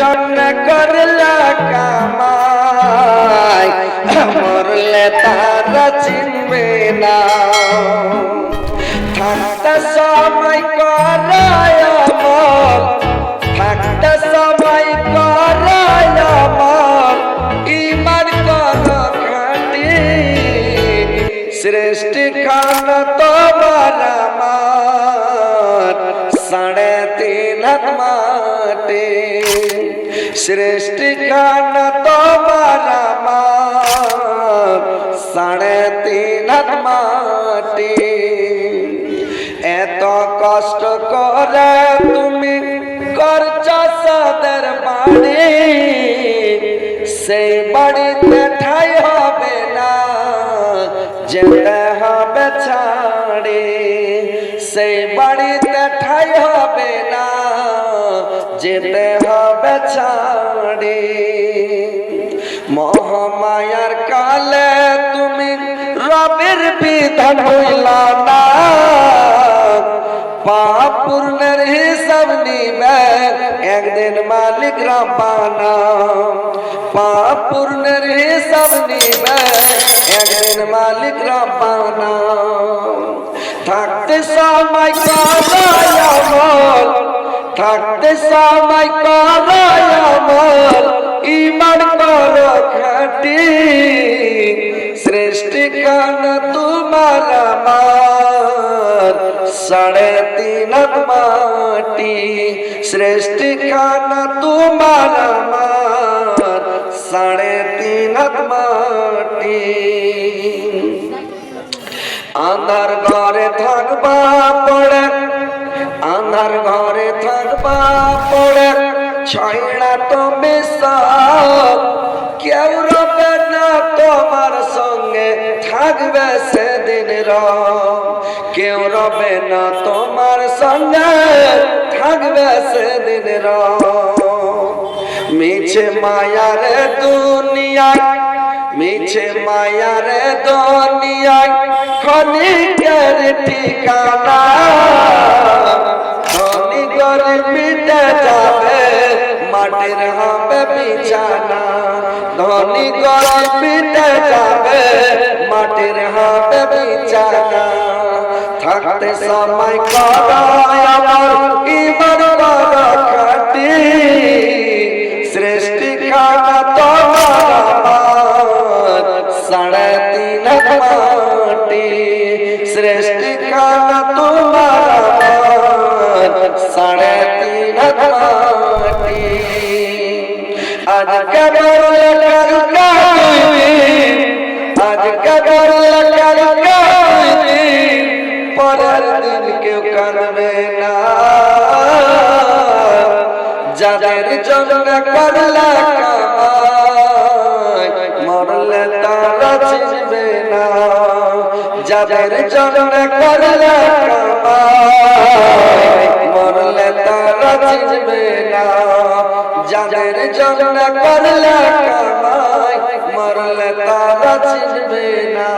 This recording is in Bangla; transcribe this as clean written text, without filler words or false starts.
জন্য করলা কামাই মরলে তারা চিনবে না থাকতে সময় করায় আমল থাকতে সময় করায় আমল ইমান কর খাটি সৃষ্টি খান তোমার আমার 3.5 হাত মাটি সৃষ্টি খান তোমার আমার 3.5 হাত মাটি এত কষ্ট করে তুমি করছ সাদের বাড়ি সেই বাড়িতে ঠাই হবে না যেতে হবে ছাড়ে সেই বাড়িতে ঠাই হবে না যেতে হবে ছাড়ে মহামায়ার কালে তুমি রবের বিধান হইলা না পাপ পূর্ণের হিসাব নিবে একদিন মালিক রাব্বানা পাপ পূর্ণের হিসাব নিবে একদিন মালিক রাব্বানা থাকতে সময় করায় আমল থাকতে সময় করায় আমল ইমান কর খাটি সৃষ্টি খান তোমার আমার 3.5 হাত মাটি সৃষ্টি খান তোমার আমার 3.5 হাত মাটি আন্ধার ঘরে থাকবা পড়ে আন্ধার ঘরে থাকবা পড়ে ছয়না তুমি সব কেউ রবে না তোমার সঙ্গে থাকবে সেদিন কেউ রবে না তোমার সঙ্গে থাকবে সেদিন মিছে মায়ার দুনিয়ায় মিছে মায়ার দুনিয়ায় ক্ষণিকের ঠিকানা ধনী গরিব মিটে যাবে মাটির হবে বিছানা ধনী গরিব মিটে যাবে মাটির হবে বিছানা থাকতে সময় করায় আমার ইমান কর খাটি সৃষ্টি খানা তোমার 3.5 হাত মাটি সৃষ্টি খানা তোমার 3.5 হাত মাটি আজকে বললে কালকে আজকে বললে কালকে পরের দিন কেউ কাঁদবে না যাদের জন্য করলা কামাই মরলে তারা চিনবে না যাদের জন্য করলা কামাই মরলে তারা চিনবে না যাদের জন্য করলা কামাই মরলে তারা চিনবে না।